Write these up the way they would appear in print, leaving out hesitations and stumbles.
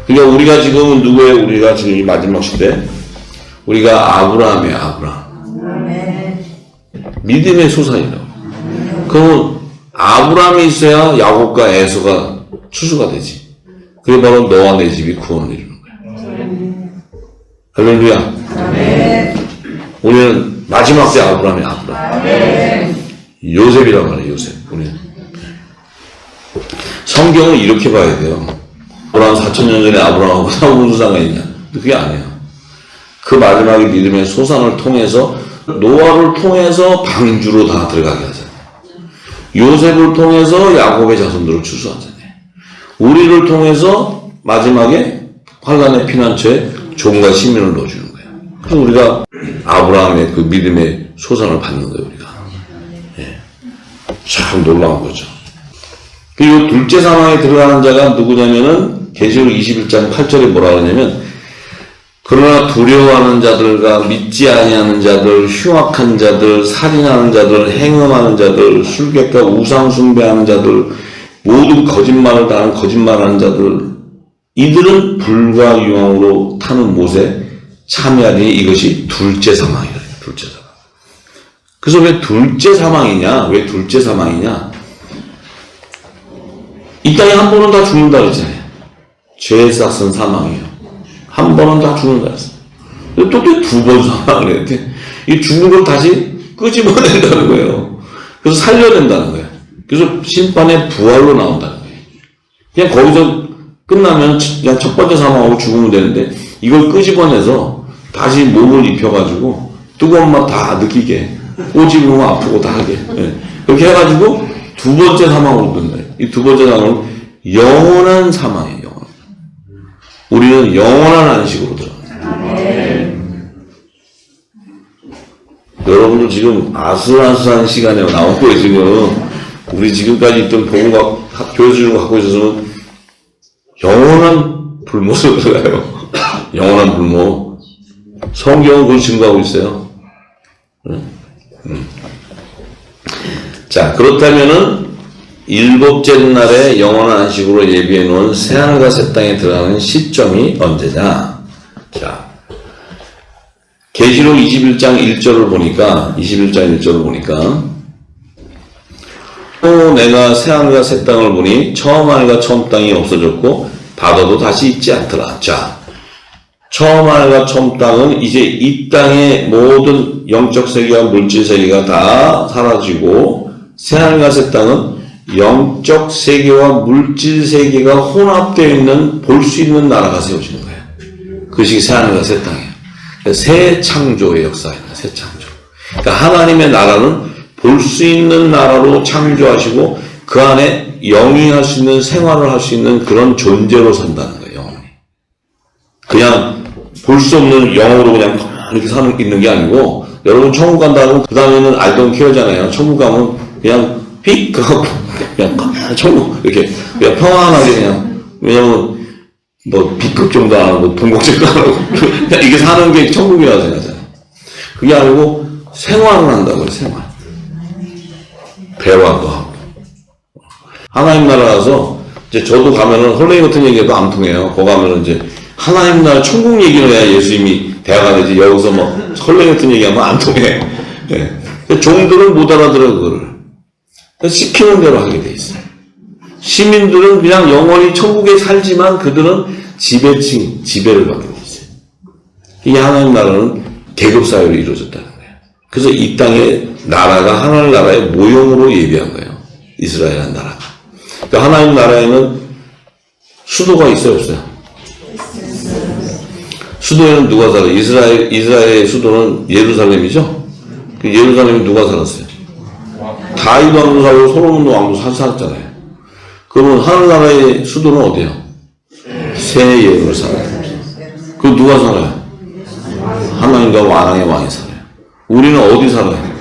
그러니까 우리가 지금 누구예요? 우리가 지금 이 마지막 시대? 우리가 아브라함이에요, 아브라함. 믿음의 소산이라고. 그러면 아브라함이 있어야 야곱과 에서가 추수가 되지. 그게 바로 너와 내 집이 구원을 이루는 거야. 할렐루야. 우리는 마지막 때 아브라함이야, 아브라함. 요셉이란 말이에요, 요셉. 우리는. 성경을 이렇게 봐야 돼요. 아브라함 4,000년 전에 아브라함하고 무슨 상관이 있냐? 그게 아니에요. 그 마지막에 믿음의 소산을 통해서 노아를 통해서 방주로 다 들어가게 하잖아요. 요셉을 통해서 야곱의 자손들을 추수하잖아요. 우리를 통해서 마지막에 환란의 피난처에 종과 시민을 넣어주는 거예요. 그래서 우리가 아브라함의 그 믿음의 소산을 받는 거예요, 우리가. 예. 참 놀라운 거죠. 그리고 둘째 사망에 들어가는 자가 누구냐면은 계시록 21장 8절에 뭐라 그러냐면 그러나 두려워하는 자들과 믿지 아니하는 자들, 흉악한 자들, 살인하는 자들, 행음하는 자들, 술객과 우상 숭배하는 자들, 모든 거짓말을 다하는 거짓말하는 자들, 이들은 불과 유황으로 타는 못에 참여하니 이것이 둘째 사망이래요. 둘째 사망. 그래서 왜 둘째 사망이냐? 왜 둘째 사망이냐? 이 땅에 한 번은 다 죽는다 그랬잖아요. 죄의 싹은 사망이에요. 한 번은 다 죽는다 그랬어요. 또 두 번 사망을 했는데 이 죽는 걸 다시 끄집어낸다는 거예요. 그래서 살려낸다는 거예요. 그래서 심판의 부활로 나온다는 거예요. 그냥 거기서 끝나면 그냥 첫 번째 사망하고 죽으면 되는데 이걸 끄집어내서 다시 몸을 입혀가지고 뜨거운 맛 다 느끼게 꼬집으면 아프고 다 하게 그렇게 해가지고 두 번째 사망으로 든다. 이 두 번째 사망은 영원한 사망이에요. 영원. 우리는 영원한 안식으로 들어갑니다. 여러분들 지금 아슬아슬한 시간에 나온 거예요. 지금 우리 지금까지 있던 복음과 교수를 갖고 있어서는 영원한 불못으로 들어가요. 영원한 불못. 성경은 그걸 증거하고 있어요. 자, 그렇다면은 일곱째 날에 영원한 안식으로 예비해 놓은 새하늘과 새 땅에 들어가는 시점이 언제냐? 자, 계시록 21장 1절을 보니까 또 내가 새하늘과 새 땅을 보니 처음 하늘과 처음 땅이 없어졌고 바다도 다시 있지 않더라. 자, 처음 하늘과 처음 땅은 이제 이 땅의 모든 영적 세계와 물질 세계가 다 사라지고 새하늘과 새 땅은 영적 세계와 물질 세계가 혼합되어 있는 볼 수 있는 나라가 세워지는 거예요. 그것이 새하늘과 새 땅이에요. 새 창조의 역사입니다. 새 창조. 그러니까 하나님의 나라는 볼 수 있는 나라로 창조하시고 그 안에 영위할 수 있는 생활을 할 수 있는 그런 존재로 산다는 거예요. 영원히. 그냥 볼 수 없는 영으로 그냥 이렇게 있는 게 아니고 여러분 천국 간다고 그 다음에는 알던 키우잖아요. 천국 가면 그냥 휙 그냥 천국 이렇게 그냥 평안하게 그냥 왜냐면 뭐 B급 정도 안 하고 동국정도 안 하고 그냥 이게 사는 게 천국이라고 생각하잖아요. 그게 아니고 생활을 한다고요. 생활. 대화도 하고 하나님 나라 가서 이제 저도 가면은 헐레이 같은 얘기도 안 통해요. 거기 가면은 이제 하나님 나라 천국 얘기를 해야 예수님이 대화가 되지. 여기서 뭐 헐레이 같은 얘기하면 안 통해. 네. 종들은 못 알아들어 그거를. 시키는 대로 하게 돼 있어요. 시민들은 그냥 영원히 천국에 살지만 그들은 지배를 받게 돼 있어요. 이게 하나님 나라는 계급사회로 이루어졌다는 거예요. 그래서 이 땅의 나라가 하나님 나라의 모형으로 예비한 거예요. 이스라엘이라는 나라가. 그러니까 하나님 나라에는 수도가 있어요, 없어요? 수도에는 누가 살아요? 이스라엘의 수도는 예루살렘이죠? 그 예루살렘에 누가 살았어요? 다윗 왕도 살고 솔로몬 왕도 살았잖아요. 그러면 하늘나라의 수도는 어디예요? 새 예루살렘. 그 누가 살아요? 하나님과 왕의 왕이 살아요. 우리는 어디 살아요?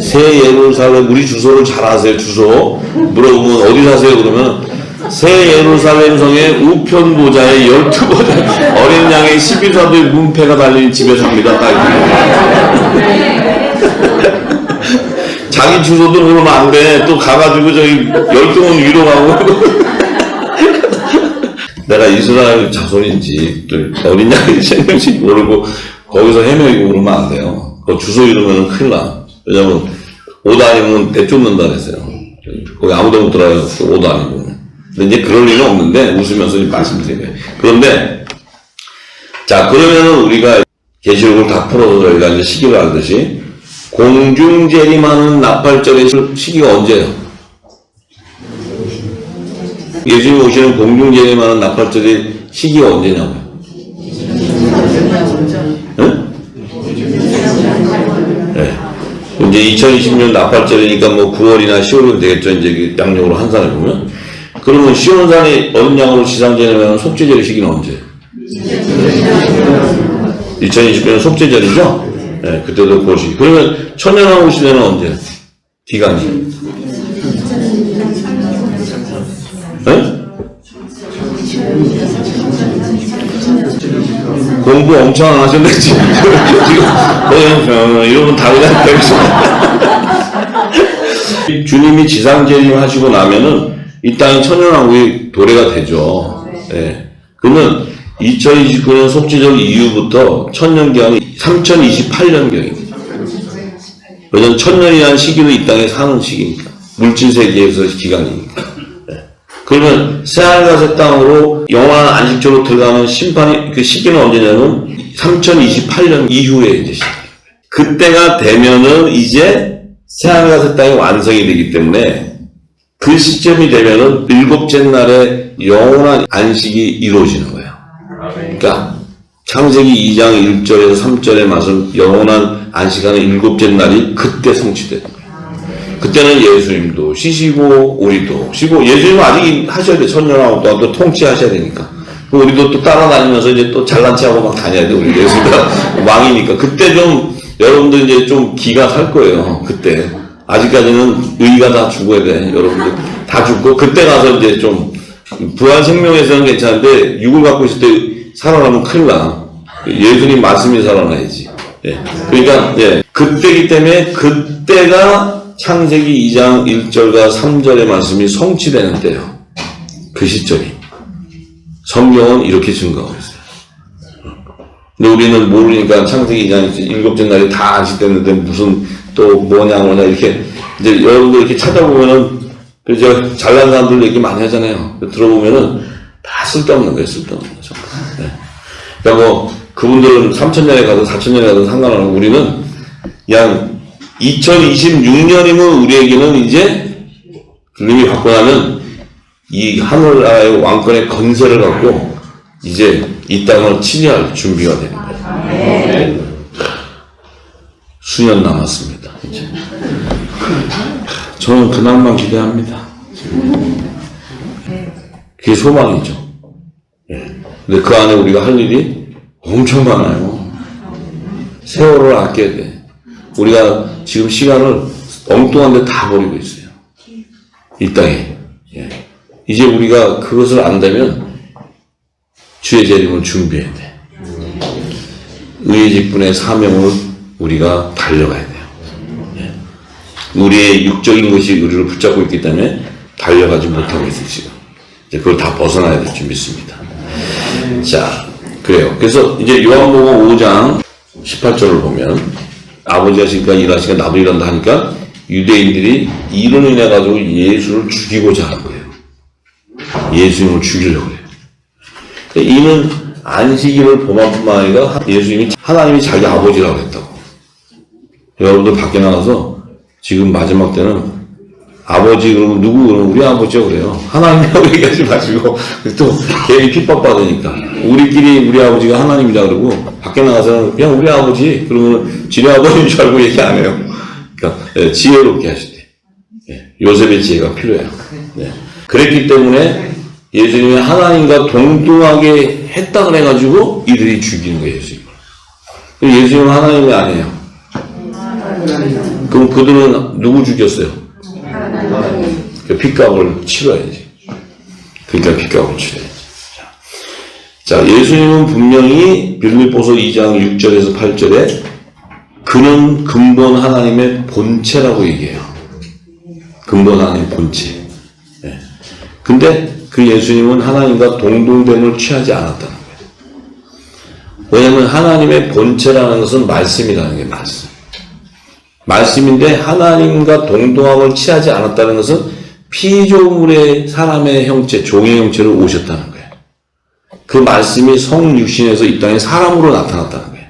새 예루살렘. 우리 주소를 잘 아세요? 주소 물어보면 어디 사세요? 그러면 새 예루살렘 성의 우편 보좌의 12보좌 어린 양의 11사도의 문패가 달린 집에 삽니다. 자기 주소도 그러면 안 돼. 또 가가지고 저기 열동원 위로 가고. 내가 이스라엘 자손인지 또 어린 양이 생명인지 모르고 거기서 헤매고 그러면 안 돼요. 그 주소 이러면 큰일 나. 왜냐면 옷 아니면 내쫓는다 그랬어요. 거기 아무도 못 들어가요. 옷 아니고. 근데 이제 그럴 일은 없는데 웃으면서 말씀드린 거예요. 그런데 자, 그러면은 우리가 계시록을 다 풀어서 저희가 이제 시기를 알듯이 공중 재림하는 나팔절의 시기가 언제예요? 예수님 오시는 공중 재림하는 나팔절의 시기가 언제냐고요? 응? 네. 이제 2020년 나팔절이니까 뭐 9월이나 10월이면 되겠죠. 이제 양력으로 환산해 보면. 그러면 시온산이 어느 양으로 지상재림하는 속죄절의 시기는 언제? 2020년은 속죄절이죠? 네, 그때도 고시. 그러면 천년왕 시대는 언제? 기간이? 네? 공부 엄청 안 하셨네, 지금. 이러면 다 그냥 배우시네. 주님이 지상재림 하시고 나면은 이 땅이 천년왕국이 도래가 되죠. 네. 그러면 2029년 속죄절 이후부터 천년경이 3028년경입니다. 왜냐면 천년이라는 시기는 이 땅에 사는 시기니까. 물질세계에서 기간이니까. 네. 그러면 새하늘과 새 땅으로 영원한 안식처로 들어가는 심판이, 그 시기는 언제냐면 3028년 이후에 이제 시작해요. 그때가 되면은 이제 새하늘과 새 땅이 완성이 되기 때문에 그 시점이 되면은 일곱째 날에 영원한 안식이 이루어지는 거예요. 그러니까 창세기 2장 1절에서 3절의 말씀 영원한 안식하는 일곱째 날이 그때 성취되는 거예요. 그때는 예수님도 쉬시고 우리도 쉬고 예수님은 아직 하셔야 돼. 천년하고 또 통치하셔야 되니까. 우리도 또 따라다니면서 이제 또 잘난 체하고 막 다녀야 돼. 우리 예수님가 왕이니까. 그때 좀 여러분들 이제 좀 기가 살 거예요. 그때. 아직까지는 의가 다 죽어야 돼. 여러분들 다 죽고 그때 가서 이제 좀 부활 생명에서는 괜찮은데 육을 갖고 있을 때 살아나면 큰일 나. 예수님 말씀이 살아나야지. 예. 그러니까 예. 그때기 때문에 그때가 창세기 2장 1절과 3절의 말씀이 성취되는 때요. 그 시점이. 성경은 이렇게 증거하고 있어요. 근데 우리는 모르니까 창세기 2장 일곱째 날이 다 안식됐는데 무슨 또 뭐냐 이렇게 이제 여러분들 이렇게 찾아보면은 그저 잘난 사람들 얘기 많이 하잖아요. 들어보면은 다 쓸데없는 거예요. 쓸데없는 거죠. 네. 그러니까 뭐 그분들은 3000년에 가든 4000년에 가든 상관없고 우리는 그냥 2026년이면 우리에게는 이제 주님이 받고 나면 이 하늘나라의 왕권의 건설을 갖고 이제 이 땅을 치리할 준비가 되는 거예요. 네. 수년 남았습니다. 이제. 저는 그날만 기대합니다. 그게 소망이죠. 근데 그 안에 우리가 할 일이 엄청 많아요. 세월을 아껴야 돼. 우리가 지금 시간을 엉뚱한 데 다 버리고 있어요. 이 땅에. 이제 우리가 그것을 안다면 주의 재림을 준비해야 돼. 의의 직분의 사명을 우리가 달려가야 돼요. 우리의 육적인 것이 우리를 붙잡고 있기 때문에 달려가지 못하고 있어요, 지금. 이제 그걸 다 벗어나야 될 줄 믿습니다. 자, 그래요. 그래서 이제 요한복음 5장 18절을 보면 아버지가 지금까지 일하시니까 나도 일한다 하니까 유대인들이 이로 인해 가지고 예수를 죽이고자 하는 거예요. 예수님을 죽이려고 해요. 이는 안식일을 범함뿐만 아니라 예수님이 하나님이 자기 아버지라고 했다고. 여러분들 밖에 나가서 지금 마지막 때는 아버지 그러면 누구 그러면 우리 아버지요 그래요. 하나님이라고 얘기하지 마시고 또 괜히 핍박받으니까 우리끼리 우리 아버지가 하나님이라 그러고 밖에 나가서는 그냥 우리 아버지 그러면 지네 아버지인 줄 알고 얘기 안 해요. 그러니까 지혜롭게 하시대. 요셉의 지혜가 필요해요. 그랬기 때문에 예수님이 하나님과 동등하게 했다 그래가지고 이들이 죽이는 거예요. 예수님을. 예수님은 하나님이 아니에요. 그럼 그들은 누구 죽였어요? 그 핏값을 치러야지. 그러니까 핏값을 치러야지. 자, 예수님은 분명히 빌립보서 2장 6절에서 8절에 그는 근본 하나님의 본체라고 얘기해요. 근본 하나님의 본체. 근데 그 예수님은 하나님과 동등됨을 취하지 않았다는 거예요. 왜냐하면 하나님의 본체라는 것은 말씀이라는 게 말씀. 말씀인데 하나님과 동등함을 취하지 않았다는 것은 피조물의 사람의 형체, 종의 형체로 오셨다는 거예요. 그 말씀이 성육신에서 이 땅에 사람으로 나타났다는 거예요.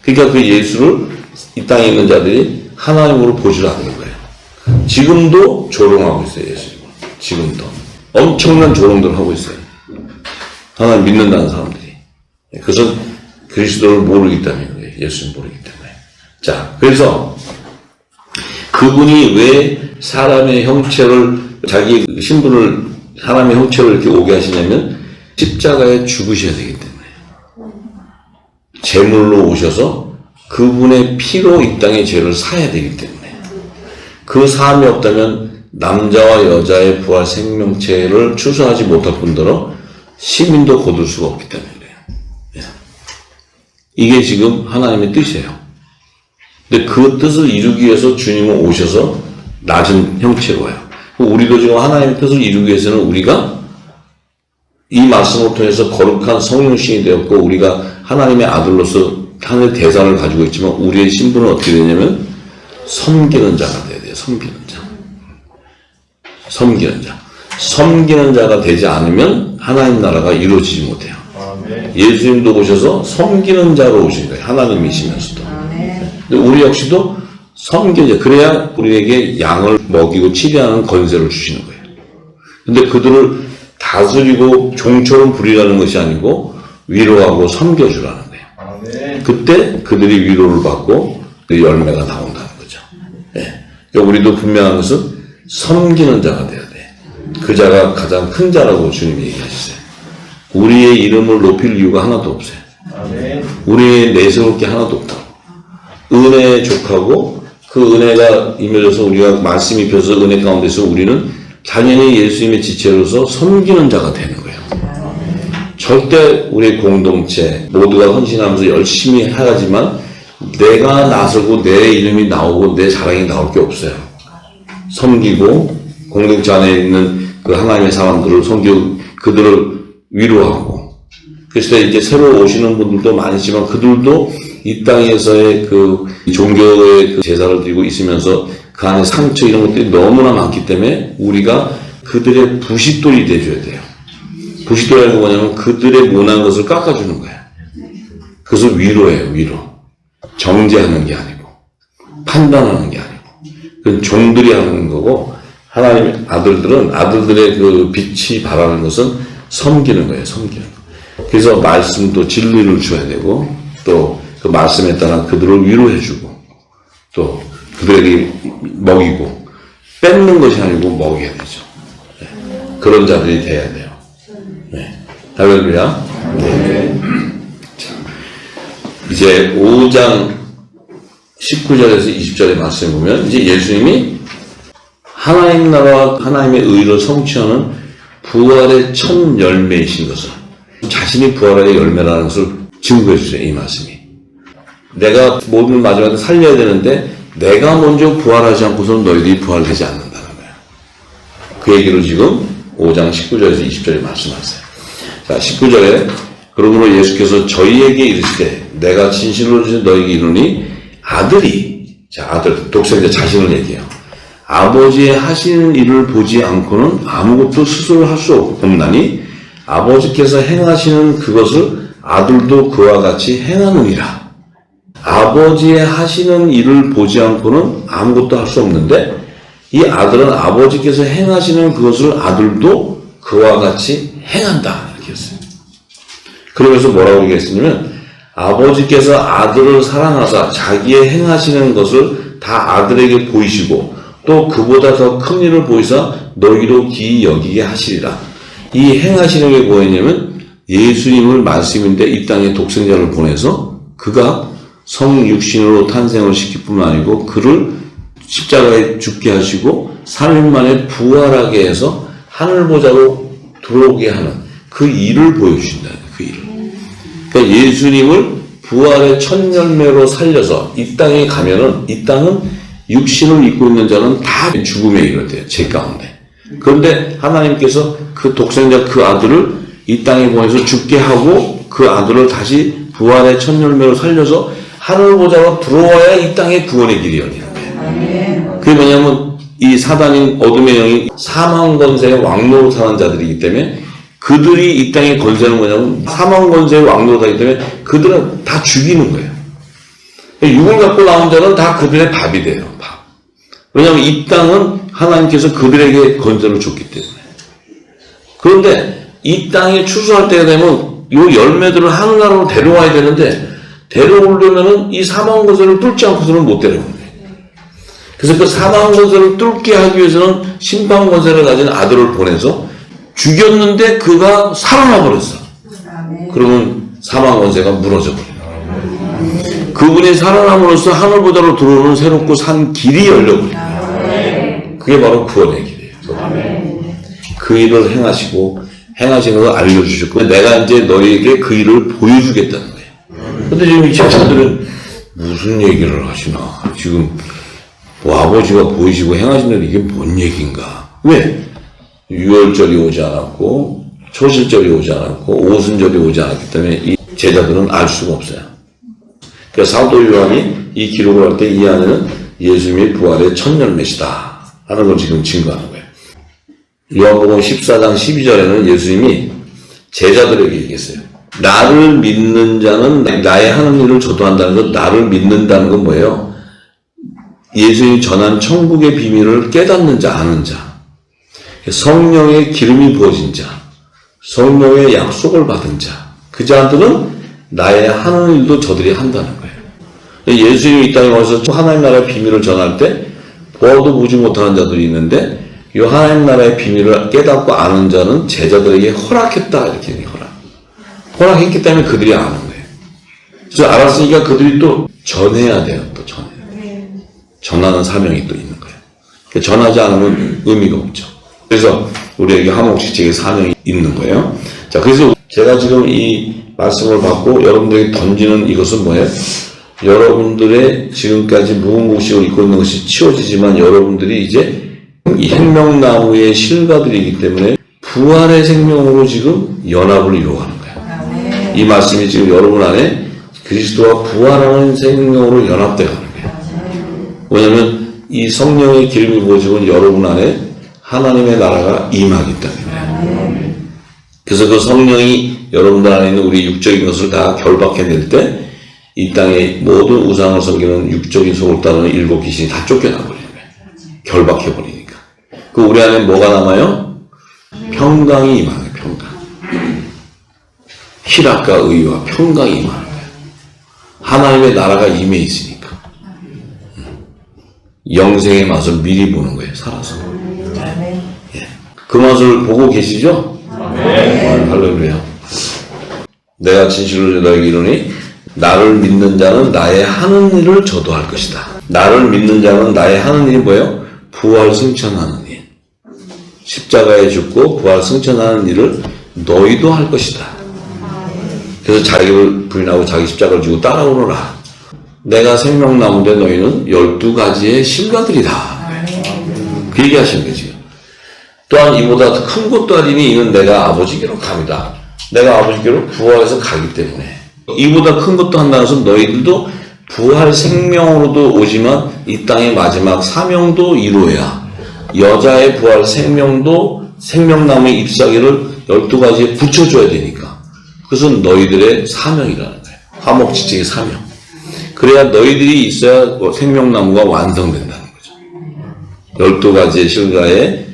그러니까 그 예수를 이 땅에 있는 자들이 하나님으로 보지 않는 거예요. 지금도 조롱하고 있어요, 예수님을. 지금도. 엄청난 조롱들을 하고 있어요. 하나님 믿는다는 사람들이. 그것은 그리스도를 모르기 때문에, 예수를 모르기 때문에. 자, 그래서 그분이 왜 사람의 형체를, 자기 신분을, 사람의 형체를 이렇게 오게 하시냐면, 십자가에 죽으셔야 되기 때문에. 제물로 오셔서 그분의 피로 이 땅의 죄를 사야 되기 때문에. 그 사함이 없다면 남자와 여자의 부활 생명체를 추수하지 못할 뿐더러 시민도 거둘 수가 없기 때문에 그래요. 이게 지금 하나님의 뜻이에요. 근데 그 뜻을 이루기 위해서 주님은 오셔서 낮은 형체로 와요. 우리도 지금 하나님의 뜻을 이루기 위해서는 우리가 이 말씀을 통해서 거룩한 성육신이 되었고 우리가 하나님의 아들로서 하나님의 대사를 가지고 있지만 우리의 신분은 어떻게 되냐면 섬기는 자가 돼야 돼요. 섬기는 자. 섬기는 자. 섬기는 자가 되지 않으면 하나님 나라가 이루어지지 못해요. 예수님도 오셔서 섬기는 자로 오신 거예요. 하나님이시면서도. 근데 우리 역시도 섬기는 자. 그래야 우리에게 양을 먹이고 치료하는 권세를 주시는 거예요. 근데 그들을 다스리고 종처럼 부리라는 것이 아니고 위로하고 섬겨주라는 거예요. 그때 그들이 위로를 받고 그 열매가 나온다는 거죠. 예. 그러니까 우리도 분명한 것은 섬기는 자가 돼야 돼. 그 자가 가장 큰 자라고 주님이 얘기하셨어요. 우리의 이름을 높일 이유가 하나도 없어요. 우리의 내세울 게 하나도 없다고. 은혜에 족하고 그 은혜가 임해져서 우리가 말씀이 입혀서 은혜 가운데서 우리는 당연히 예수님의 지체로서 섬기는 자가 되는 거예요. 절대 우리 공동체 모두가 헌신하면서 열심히 하지만 내가 나서고 내 이름이 나오고 내 자랑이 나올 게 없어요. 섬기고 공동체 안에 있는 그 하나님의 사람들을 섬기고 그들을 위로하고 그래서 이제 새로 오시는 분들도 많으시지만 그들도 이 땅에서의 그 종교의 그 제사를 드리고 있으면서 그 안에 상처 이런 것들이 너무나 많기 때문에 우리가 그들의 부싯돌이 돼줘야 돼요. 부싯돌이라는 건 뭐냐면 그들의 못난 것을 깎아주는 거예요. 그것을 위로예요. 위로. 정죄하는 게 아니고 판단하는 게 아니고 그건 종들이 하는 거고 하나님의 아들들은 아들들의 그 빛이 바라는 것은 섬기는 거예요. 섬기는 거. 그래서 말씀도 진리를 줘야 되고 또 그 말씀에 따라 그들을 위로해주고 또 그들에게 먹이고 뺏는 것이 아니고 먹여야 되죠. 네. 그런 자들이 돼야 돼요. 네. 할렐루야. 네. 자, 이제 5장 19절에서 20절의 말씀을 보면 이제 예수님이 하나님 나라와 하나님의 의를 성취하는 부활의 첫 열매이신 것을 자신이 부활의 열매라는 것을 증거해 주세요. 이 말씀이. 내가 모든 마지막에 살려야 되는데 내가 먼저 부활하지 않고서는 너희들이 부활되지 않는다는 거예요. 그 얘기를 지금 5장 19절에서 20절에 말씀하세요. 자, 19절에 그러므로 예수께서 저희에게 이르시되 내가 진실로 주신 너희에게 이르니 아들이 자 아들 독생자 자신을 얘기해요. 아버지의 하시는 일을 보지 않고는 아무것도 스스로 할 수 없나니 아버지께서 행하시는 그것을 아들도 그와 같이 행하느니라. 아버지의 하시는 일을 보지 않고는 아무것도 할 수 없는데 이 아들은 아버지께서 행하시는 그것을 아들도 그와 같이 행한다. 이렇게 했어요. 그러면서 뭐라고 얘기했냐면 아버지께서 아들을 사랑하사 자기의 행하시는 것을 다 아들에게 보이시고 또 그보다 더 큰 일을 보이사 너희로 기이 여기게 하시리라. 이 행하시는 게 뭐였냐면 예수님을 말씀인데 이 땅에 독생자를 보내서 그가 성육신으로 탄생을 시킬 뿐만 아니고 그를 십자가에 죽게 하시고 3일 만에 부활하게 해서 하늘보좌로 들어오게 하는 그 일을 보여주신다. 그 일을. 그러니까 예수님을 부활의 첫 열매로 살려서 이 땅에 가면은 이 땅은 육신을 입고 있는 자는 다 죽음에 이르대요. 죄 가운데. 그런데 하나님께서 그 독생자 그 아들을 이 땅에 보내서 죽게 하고 그 아들을 다시 부활의 첫 열매로 살려서 하늘 보좌로 들어와야 이 땅에 구원의 길이 열리는 거예요. 그게 뭐냐면 이 사단인 어둠의 영이 사망 권세의 왕노로 사는 자들이기 때문에 그들이 이 땅의 권세는 뭐냐면 사망 권세의 왕노로 사기 때문에 그들은 다 죽이는 거예요. 육을 갖고 나온 자는 다 그들의 밥이 돼요. 밥. 왜냐하면 이 땅은 하나님께서 그들에게 권세를 줬기 때문에. 그런데 이 땅에 추수할 때가 되면 요 열매들을 하늘나라로 데려와야 되는데 데려오려면은 이 사망 권세를 뚫지 않고서는 못 데려오는 거예요. 그래서 그 사망 권세를 뚫게 하기 위해서는 심판 권세를 가진 아들을 보내서 죽였는데 그가 살아나 버렸어. 그러면 사망 권세가 무너져 버려요. 그분이 살아남으로써 하늘보다로 들어오는 새롭고 산 길이 열려버려요. 그게 바로 구원의 길이에요. 그 일을 행하시는 걸 알려주셨고, 내가 이제 너희에게 그 일을 보여주겠다는 거예요. 근데 지금 이 제자들은 무슨 얘기를 하시나. 지금 뭐 아버지가 보이시고 행하시는 이게 뭔 얘기인가. 왜? 유월절이 오지 않았고, 초실절이 오지 않았고, 오순절이 오지 않았기 때문에 이 제자들은 알 수가 없어요. 그러니까 사도 요한이 이 기록을 할 때 이 안에는 예수님이 부활의 첫 열매시다 하는 걸 지금 증거하는 거예요. 요한복음 14장 12절에는 예수님이 제자들에게 얘기했어요. 나를 믿는 자는 나의 하는 일을 저도 한다는 것, 나를 믿는다는 건 뭐예요? 예수님이 전한 천국의 비밀을 깨닫는 자, 아는 자, 성령의 기름이 부어진 자, 성령의 약속을 받은 자, 그 자들은 나의 하는 일도 저들이 한다는 거예요. 예수님이 이 땅에 와서 하나님 나라의 비밀을 전할 때 보아도 보지 못하는 자들이 있는데 이 하나님 나라의 비밀을 깨닫고 아는 자는 제자들에게 허락했다 이렇게 허락했기 때문에 그들이 아는 거예요. 그래서 알았으니까 그들이 또 전해야 돼요. 또 전하는 사명이 또 있는 거예요. 전하지 않으면 의미가 없죠. 그래서 우리에게 화목지책의 사명이 있는 거예요. 자, 그래서 제가 지금 이 말씀을 받고 여러분들에게 던지는 이것은 뭐예요? 여러분들의 지금까지 무궁무식을 입고 있는 것이 치워지지만 여러분들이 이제 이 생명나무의 실과들이기 때문에 부활의 생명으로 지금 연합을 이루어가는 거예요. 이 말씀이 지금 여러분 안에 그리스도와 부활하는 생명으로 연합되어 가는 거예요. 왜냐하면 이 성령의 기름이 부어지면 여러분 안에 하나님의 나라가 임하기 때문에. 그래서 그 성령이 여러분들 안에 있는 우리 육적인 것을 다 결박해낼 때 이 땅의 모든 우상을 섬기는 육적인 속을 따르는 일곱 귀신이 다 쫓겨나버리는 거예요. 결박해버리니까. 그 우리 안에 뭐가 남아요? 평강이 임하는 거예요. 평강. 희락과 의와 평강이 임하는 거예요. 하나님의 나라가 임해 있으니까. 영생의 맛을 미리 보는 거예요. 살아서. 예. 그 맛을 보고 계시죠? 할렐루야. 내가 진실로 너에게 이르니 나를 믿는 자는 나의 하는 일을 저도 할 것이다. 나를 믿는 자는 나의 하는 일이 뭐예요? 부활 승천하는 일. 십자가에 죽고 부활 승천하는 일을 너희도 할 것이다. 그래서 자기를 부인하고 자기 십자가를 지고 따라오너라. 내가 생명나무인데 너희는 12가지의 실과들이다. 그 얘기하시는 거죠. 또한 이보다 큰 것도 아니니 이는 내가 아버지께로 갑니다. 내가 아버지께로 부활해서 가기 때문에. 이보다 큰 것도 한다는 것은 너희들도 부활 생명으로도 오지만 이 땅의 마지막 사명도 이루어야 여자의 부활 생명도 생명나무의 잎사귀를 12가지에 붙여줘야 되니까. 그것은 너희들의 사명이라는 거예요. 화목지책의 사명. 그래야 너희들이 있어야 생명나무가 완성된다는 거죠. 12가지의 실과에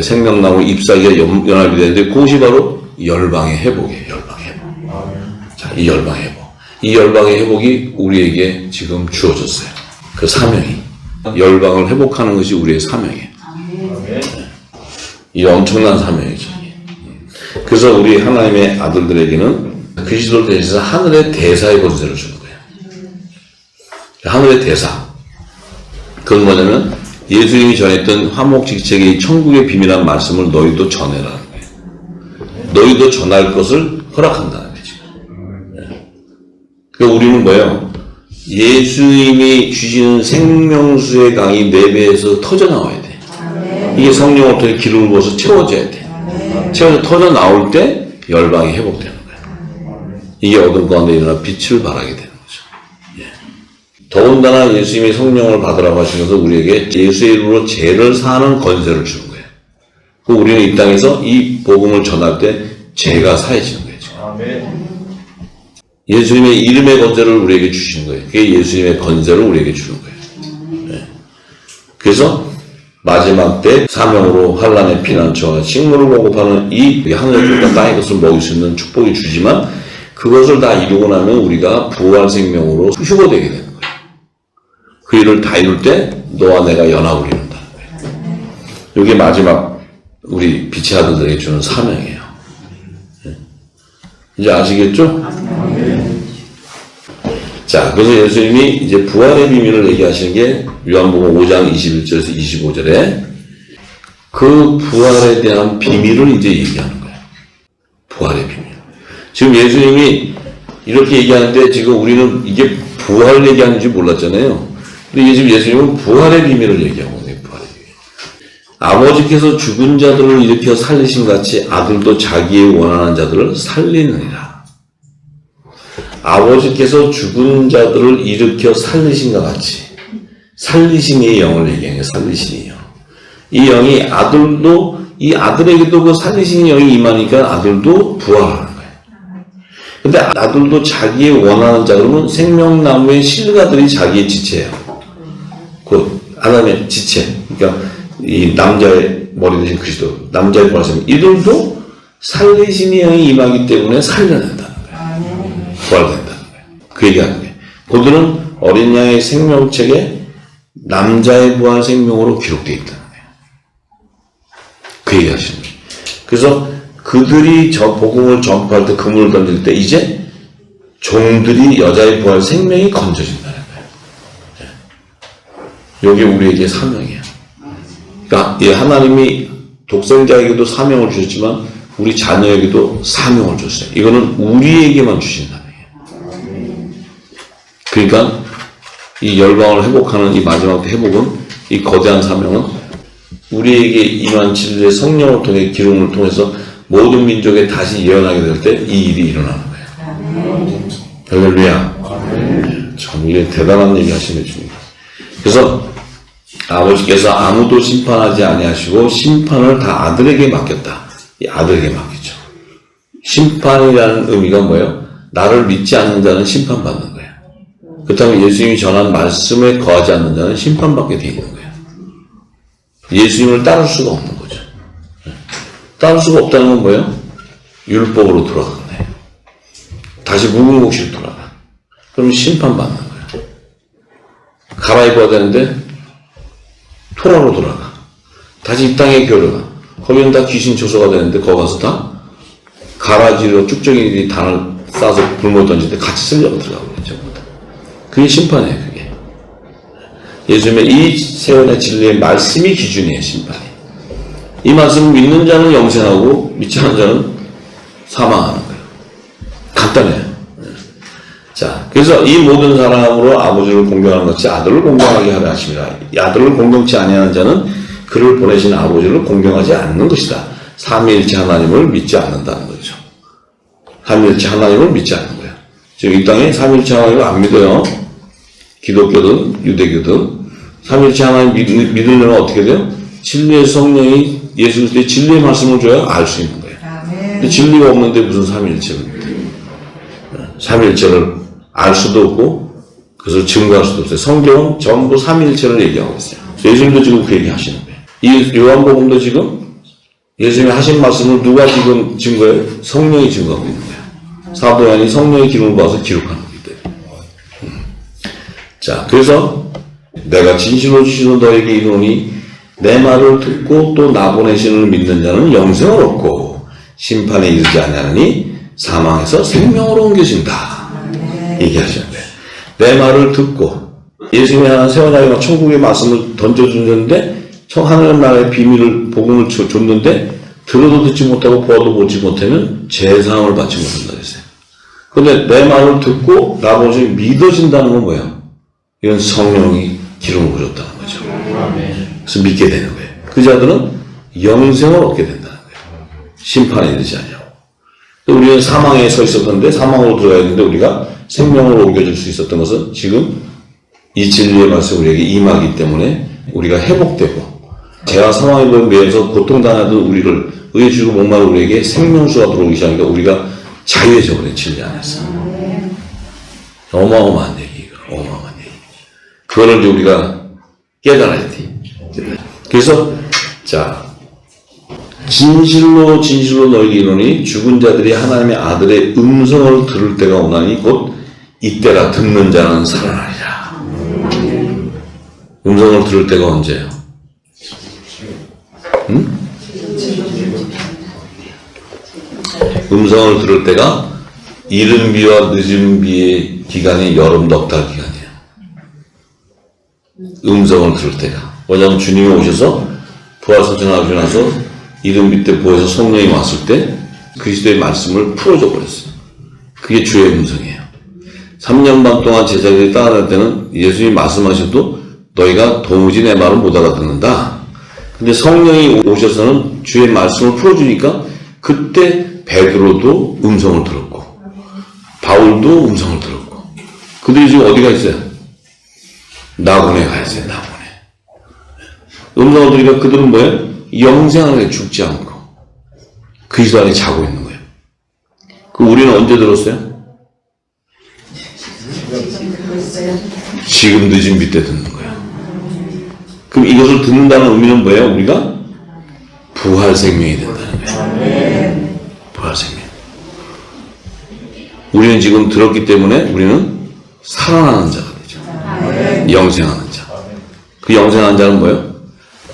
생명나무 잎사귀가 연합이 되는데 그것이 바로 열방의 회복이에요. 열방의 회복. 자, 이 열방의 회복. 이 열방의 회복이 우리에게 지금 주어졌어요. 그 사명이. 열방을 회복하는 것이 우리의 사명이에요. 이 엄청난 사명이죠. 그래서 우리 하나님의 아들들에게는 그리스도를 대신해서 하늘의 대사의 권세를 주는 거예요. 하늘의 대사. 그건 뭐냐면 예수님이 전했던 화목지책의 천국의 비밀한 말씀을 너희도 전해라는 거예요. 너희도 전할 것을 허락한다는 거죠. 그러니까 우리는 뭐예요? 예수님이 주시는 생명수의 강이 내 배에서 터져나와야 돼. 이게 성령을 통해 기름을 부어서 채워져야 돼. 채워져 터져 나올 때 열방이 회복되는 거예요. 이게 어둠 가운데 일어나 빛을 발하게 되는 거죠. 예. 더군다나 예수님이 성령을 받으라고 하시면서 우리에게 예수의 이름으로 죄를 사하는 권세를 주는 거예요. 우리는 이 땅에서 이 복음을 전할 때 죄가 사해지는 거예요. 지금. 예수님의 이름의 권세를 우리에게 주시는 거예요. 그게 예수님의 권세를 우리에게 주는 거예요. 네. 그래서 마지막 때 사명으로 환난의 피난처와 식물을 공급하는 이 하늘의 것과 땅의 것을 먹을 수 있는 축복이 주지만 그것을 다 이루고 나면 우리가 부활 생명으로 휴거되게 되는 거예요. 그 일을 다 이룰 때 너와 내가 연합을 이룬다는 거예요. 이게 마지막 우리 빛의 아들들에게 주는 사명이에요. 네. 이제 아시겠죠? 자, 그래서 예수님이 이제 부활의 비밀을 얘기하시는 게 요한복음 5장 21절에서 25절에 그 부활에 대한 비밀을 이제 얘기하는 거예요. 부활의 비밀. 지금 예수님이 이렇게 얘기하는데 지금 우리는 이게 부활을 얘기하는지 몰랐잖아요. 근데 지금 예수님은 부활의 비밀을 얘기하고 있네요. 부활의 비밀. 아버지께서 죽은 자들을 일으켜 살리신 같이 아들도 자기의 원하는 자들을 살리느니라. 아버지께서 죽은 자들을 일으켜 살리신 것 같이 살리신 이 영을 얘기하는 거예요. 살리신 이 영. 이 영이 아들도 이 아들에게도 그 살리신 영이 임하니까 아들도 부활하는 거예요. 근데 아들도 자기의 원하는 자 그러면 생명나무의 실과들이 자기의 지체예요. 그 아담의 지체. 그러니까 이 남자의 머리 대신 그리스도 남자의 부활생 이들도 살리신 영이 임하기 때문에 살려낸다. 부활된다는 거예요. 그 얘기하는 거예요. 그들은 어린 양의 생명책에 남자의 부활 생명으로 기록되어 있다는 거예요. 그 얘기하시는 거예요. 그래서 그들이 저 복음을 전파할 때 그물을 던질 때 이제 종들이 여자의 부활 생명이 건져진다는 거예요. 이게 우리에게 사명이에요. 그러니까 하나님이 독생자에게도 사명을 주셨지만 우리 자녀에게도 사명을 줬어요. 이거는 우리에게만 주신 사명이에요. 그러니까 이 열방을 회복하는 이 마지막 회복은 이 거대한 사명은 우리에게 임한 진리의 성령을 통해 기름을 통해서 모든 민족에 다시 예언하게 될 때 이 일이 일어나는 거예요. 할렐루야. 참 이게 대단한 얘기 하시네 주님. 그래서 아버지께서 아무도 심판하지 아니하시고 심판을 다 아들에게 맡겼다. 이 아들에게 맡겼죠. 심판이라는 의미가 뭐예요? 나를 믿지 않는 자는 심판받는 거예요. 그렇다면 예수님이 전한 말씀에 거하지 않는 자는 심판받게 되어 있는 거예요. 예수님을 따를 수가 없는 거죠. 따를 수가 없다는 건 뭐예요? 율법으로 돌아가는 거예요. 다시 묵은 곡식으로 돌아가. 그럼 심판받는 거예요. 갈아입어야 되는데 토라로 돌아가. 다시 이 땅에 교류가. 거기는 다 귀신 조소가 되는데 거기 가서 다 가라지로 쭉정이들이 단을 싸서 불못 던질 때 같이 쓸려고 들어가고 그랬죠. 그게 심판이에요. 그게. 예수님의 이 세원의 진리의 말씀이 기준이에요. 심판이. 이 말씀을 믿는 자는 영생하고 믿지 않는 자는 사망하는 거예요. 간단해요. 자, 그래서 이 모든 사람으로 아버지를 공경하는 것이 아들을 공경하게 하려 하심이라. 이 아들을 공경치 아니하는 자는 그를 보내신 아버지를 공경하지 않는 것이다. 삼위일체 하나님을 믿지 않는다는 거죠. 삼위일체 하나님을 믿지 않는 거예요. 지금 이 땅에 삼위일체 하나님을 안 믿어요. 기독교든 유대교든 삼위일체 하나님 믿으려면 어떻게 돼요? 진리의 성령이 예수 그리스도의 진리의 말씀을 줘야 알 수 있는 거예요. 근데 진리가 없는데 무슨 삼위일체를 믿어요? 삼위일체를 알 수도 없고 그것을 증거할 수도 없어요. 성경은 전부 삼위일체를 얘기하고 있어요. 예수님도 지금 그 얘기 하시는 거예요. 이 요한복음도 지금 예수님이 하신 말씀을 누가 지금 증거해요? 성령이 증거하고 있는 거예요. 사도 요한이 성령의 기름을 봐서 기록하는 거기 때문에. 자, 그래서 내가 진실로 주시는 너에게 이르노니 내 말을 듣고 또 나 보내시는 믿는 자는 영생을 얻고 심판에 이르지 아니하느니 사망에서 생명으로 옮겨진다. 얘기하시는 거예요. 내 말을 듣고 예수님이 하나 세원하기가 천국의 말씀을 던져주는데 하나님 나라의 비밀을 복음을 줬는데 들어도 듣지 못하고 보아도 보지 못하면 재상을 받지 못한다 했어요. 그런데 내 말을 듣고 나머지 믿어진다는 건 뭐예요? 이건 성령이 기름을 부어줬다는 거죠. 그래서 믿게 되는 거예요. 그 자들은 영생을 얻게 된다는 거예요. 심판에 이르지 않냐고. 우리는 사망에 서 있었던데 사망으로 들어가야 했는데 우리가 생명으로 옮겨질 수 있었던 것은 지금 이 진리의 말씀이 우리에게 임하기 때문에 우리가 회복되고 죄와 사망에 매여서 고통당하던 우리를 의에 주고 목마른 우리에게 생명수가 들어오기 시작하니까 우리가 자유해져 버린 진리 안에서. 어마어마한 얘기가 어마어마한 얘기. 그거를 이제 우리가 깨달아야 돼. 그래서 자 진실로 너희에게 이르노니 죽은 자들이 하나님의 아들의 음성을 들을 때가 오나니 곧 이때라. 듣는 자는 살아나리라. 음성을 들을 때가 언제예요? 응? 음성을 들을 때가 이른 비와 늦은 비의 기간이 여름 넉 달 기간이에요. 음성을 들을 때가. 왜냐하면 주님이 오셔서 부활선천하고 나서 이른 비 때 보여서 성령이 왔을 때 그리스도의 말씀을 풀어줘 버렸어요. 그게 주의 음성이에요. 3년 반 동안 제자들이 따라갈 때는 예수님이 말씀하셔도 너희가 도무지 내 말을 못 알아듣는다. 근데 성령이 오셔서는 주의 말씀을 풀어주니까 그때 베드로도 음성을 들었고 바울도 음성을 들었고 그들이 지금 어디가 있어요? 낙원에 가 있어요. 낙원에. 음성을 들으니까 그들은 뭐예요? 영생하게 죽지 않고 그리스도 안에 자고 있는 거예요. 그 우리는 언제 들었어요? 지금 늦은 비 때 듣는 거예요. 그럼 이것을 듣는다는 의미는 뭐예요? 우리가 부활 생명이 된다는 거예요. 부활 생명. 우리는 지금 들었기 때문에 우리는 살아나는 자가 되죠. 영생하는 자. 그 영생하는 자는 뭐예요?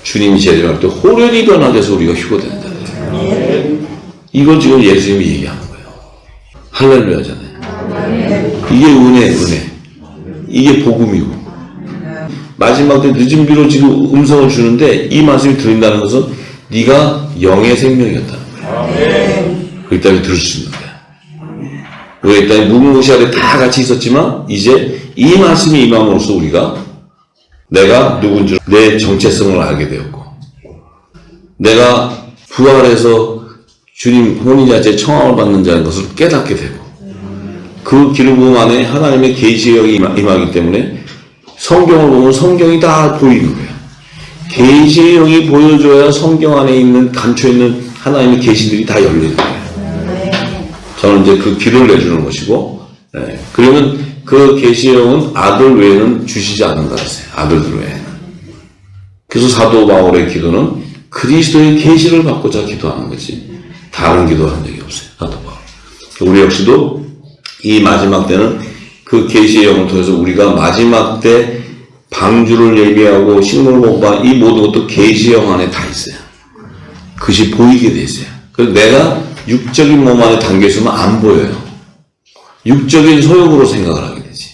주님이 재림할 때 호련히 변하게 해서 우리가 휴거되는 자예요. 이걸 지금 예수님이 얘기하는 거예요. 할렐루야잖아요. 이게 은혜. 이게 복음이고. 마지막 때 늦은 비로 지금 음성을 주는데 이 말씀이 들린다는 것은 네가 영의 생명이었다는 거예요. 그렇기 때문에 들을 수 있는 거야. 우리가 일단 무궁무시 아래 다 같이 있었지만 이제 이 말씀이 임함으로써 우리가 내가 누군지 내 정체성을 알게 되었고 내가 부활해서 주님 혼인자체의 청함을 받는 자인 것을 깨닫게 되고 그 기름 부음 안에 하나님의 계시의 영이 임하기 때문에 성경을 보면 성경이 다 보이는 거예요. 계시의 영이 보여줘야 성경 안에 있는 감춰있는 하나님의 계시들이 다 열리는 거예요. 저는 이제 그 길을 내주는 것이고 그러면 그 계시의 영은 아들 외에는 주시지 않는다 그랬어요. 아들들 외에는. 그래서 사도 바울의 기도는 그리스도의 계시를 받고자 기도하는 거지 다른 기도하는 적이 없어요. 사도 바울. 우리 역시도 이 마지막 때는 그 계시의 영을 통해서 우리가 마지막 때 방주를 예비하고 식물을 먹방 이 모든 것도 계시의 영 안에 다 있어요. 그것이 보이게 돼 있어요. 그래서 내가 육적인 몸 안에 담겨 있으면 안 보여요. 육적인 소욕으로 생각을 하게 되지.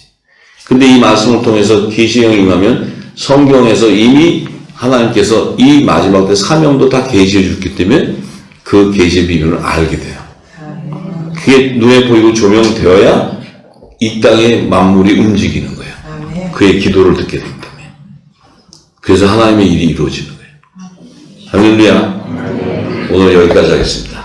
근데 이 말씀을 통해서 계시의 영이 임하면 성경에서 이미 하나님께서 이 마지막 때 사명도 다 계시해 줬기 때문에 그 계시의 비밀을 알게 돼요. 그게 눈에 보이고 조명되어야 이 땅의 만물이 움직이는 거예요. 그의 기도를 듣게 되기 때문에. 그래서 하나님의 일이 이루어지는 거예요. 할렐루야. 오늘 여기까지 하겠습니다.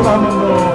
하면 뭐